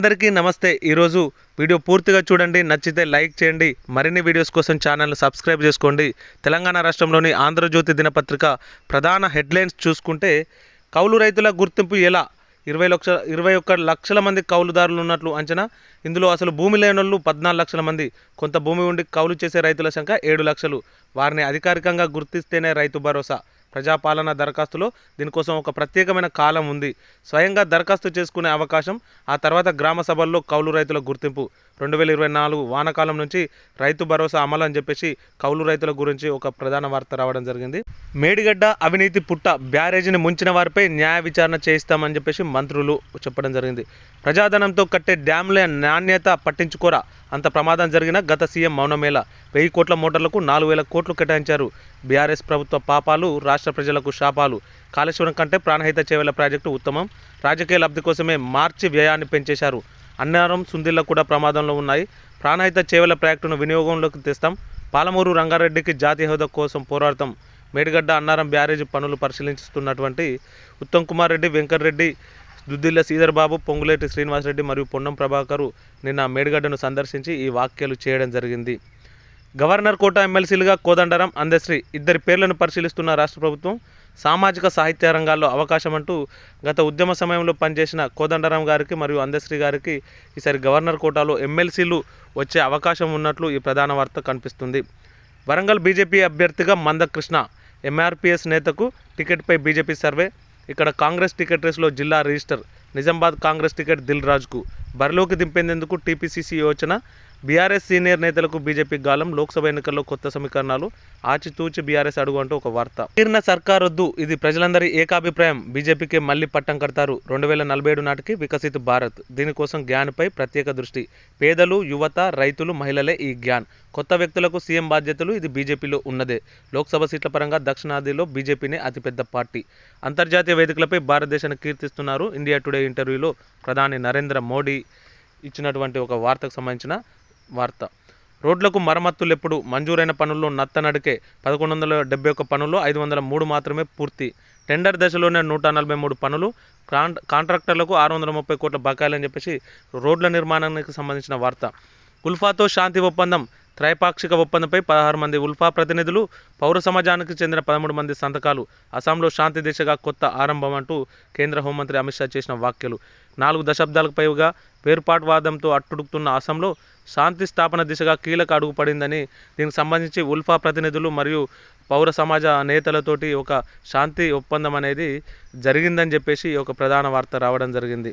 అందరికీ నమస్తే. ఈరోజు వీడియో పూర్తిగా చూడండి, నచ్చితే లైక్ చేయండి. మరిన్ని వీడియోస్ కోసం ఛానల్ని సబ్స్క్రైబ్ చేసుకోండి. తెలంగాణ రాష్ట్రంలోని ఆంధ్రజ్యోతి దినపత్రిక ప్రధాన హెడ్లైన్స్ చూసుకుంటే, కౌలు రైతుల గుర్తింపు ఎలా? 21 లక్షల మంది కౌలుదారులు ఉన్నట్లు అంచనా. ఇందులో అసలు భూమి లేనోళ్ళు 14 లక్షల మంది. కొంత భూమి ఉండి కౌలు చేసే రైతుల సంఖ్య 7 లక్షలు. వారిని అధికారికంగా గుర్తిస్తేనే రైతు భరోసా. ప్రజాపాలన దరఖాస్తులో దీనికోసం ఒక ప్రత్యేకమైన కాలం ఉంది. స్వయంగా దరఖాస్తు చేసుకునే అవకాశం, ఆ తర్వాత గ్రామ సభల్లో కౌలు రైతుల గుర్తింపు. 2024 వానాకాలం నుంచి రైతు భరోసా అమలు అని చెప్పేసి కౌలు రైతుల గురించి ఒక ప్రధాన వార్త రావడం జరిగింది. మేడిగడ్డ అవినీతి పుట్ట, బ్యారేజీని ముంచిన వారిపై న్యాయ విచారణ చేయిస్తామని చెప్పేసి మంత్రులు చెప్పడం జరిగింది. ప్రజాధనంతో కట్టే డ్యాంల నాణ్యత పట్టించుకోరా, అంత ప్రమాదం జరిగిన గత సీఎం మౌనమేళ. 1000 కోట్ల మోటార్లకు 4000 కోట్లు కేటాయించారు. బీఆర్ఎస్ ప్రభుత్వ పాపాలు, రాష్ట్ర ప్రజలకు శాపాలు. కాళేశ్వరం కంటే ప్రాణహిత చేవెళ్ల ప్రాజెక్టు ఉత్తమం. రాజకీయ లబ్ధి కోసమే మార్చి వ్యయాన్ని పెంచేశారు. అన్నారం, సుందిళ్ల కూడా ప్రమాదంలో ఉన్నాయి. ప్రాణహిత చేవెళ్ల ప్రాజెక్టును వినియోగంలోకి తెస్తాం. పాలమూరు రంగారెడ్డికి జాతీయ హోదా కోసం పోరాడతాం. మేడిగడ్డ అన్నారం బ్యారేజీ పనులు పరిశీలిస్తున్నటువంటి ఉత్తమ్ కుమార్ రెడ్డి, వెంకటరెడ్డి, దుద్దిల్ల శ్రీధర్ బాబు, పొంగులేటి శ్రీనివాసరెడ్డి మరియు పొన్నం ప్రభాకర్ నిన్న మేడిగడ్డను సందర్శించి ఈ వ్యాఖ్యలు చేయడం జరిగింది. గవర్నర్ కోట ఎమ్మెల్సీలుగా కోదండరాం, అందశ్రీ ఇద్దరి పేర్లను పరిశీలిస్తున్న రాష్ట్ర ప్రభుత్వం. సామాజిక సాహిత్య రంగాల్లో అవకాశం అంటూ గత ఉద్యమ సమయంలో పనిచేసిన కోదండరాం గారికి మరియు అందశ్రీ గారికి ఈసారి గవర్నర్ కోటాలో ఎమ్మెల్సీలు వచ్చే అవకాశం ఉన్నట్లు ఈ ప్రధాన వార్త కనిపిస్తుంది. వరంగల్ బీజేపీ అభ్యర్థిగా మందకృష్ణ, ఎంఆర్పీఎస్ నేతకు టికెట్పై బీజేపీ సర్వే. ఇక్కడ కాంగ్రెస్ టికెట్ రేసులో జిల్లా రిజిస్టర్. నిజామాబాద్ కాంగ్రెస్ టికెట్ దిల్ రాజుకు. బరిలోకి దింపేందుకు టీపీసీసీ యోచన. బీఆర్ఎస్ సీనియర్ నేతలకు బీజేపీ గాలం. లోక్సభ ఎన్నికల్లో కొత్త సమీకరణాలు. ఆచితూచి బీఆర్ఎస్ అడుగు అంటూ ఒక వార్త. తీర్న సర్కారొద్దు, ఇది ప్రజలందరి ఏకాభిప్రాయం. బీజేపీకి మళ్లీ పట్టం కడతారు. 2047 నాటికి వికసిత్ భారత్. దీనికోసం జ్ఞాన్పై ప్రత్యేక దృష్టి. పేదలు, యువత, రైతులు, మహిళలే ఈ జ్ఞాన్. కొత్త వ్యక్తులకు సీఎం బాధ్యతలు. ఇది బీజేపీలో ఉన్నదే. లోక్సభ సీట్ల పరంగా దక్షిణాదిలో బీజేపీనే అతిపెద్ద పార్టీ. అంతర్జాతీయ వేదికలపై భారతదేశాన్ని కీర్తిస్తున్నారు. ఇండియా టుడే ఇంటర్వ్యూలో ప్రధాని నరేంద్ర మోడీ ఇచ్చినటువంటి ఒక వార్తకు సంబంధించిన వార్త. రోడ్లకు మరమ్మతులు ఎప్పుడు? మంజూరైన పనుల్లో నత్తనడికే. 1171 పనుల్లో 503 మాత్రమే పూర్తి. టెండర్ దశలోనే 143 పనులు. కాంట్రాక్టర్లకు 630 కోట్ల బకాయిలని చెప్పేసి రోడ్ల నిర్మాణానికి సంబంధించిన వార్త. ఉల్ఫాతో శాంతి ఒప్పందం. త్రైపాక్షిక ఒప్పందంపై 16 మంది ఉల్ఫా ప్రతినిధులు, పౌర సమాజానికి చెందిన 13 మంది సంతకాలు. అస్సాంలో శాంతి దిశగా కొత్త ఆరంభం అంటూ కేంద్ర హోంమంత్రి అమిత్ షా చేసిన వ్యాఖ్యలు. 4 దశాబ్దాలకు పైగా వేర్పాటువాదంతో అట్టుడుకుతున్న అస్సాంలో శాంతి స్థాపన దిశగా కీలక అడుగు పడిందని, దీనికి సంబంధించి ఉల్ఫా ప్రతినిధులు మరియు పౌర సమాజ నేతలతోటి ఒక శాంతి ఒప్పందం అనేది జరిగిందని చెప్పేసి ఒక ప్రధాన వార్త రావడం జరిగింది.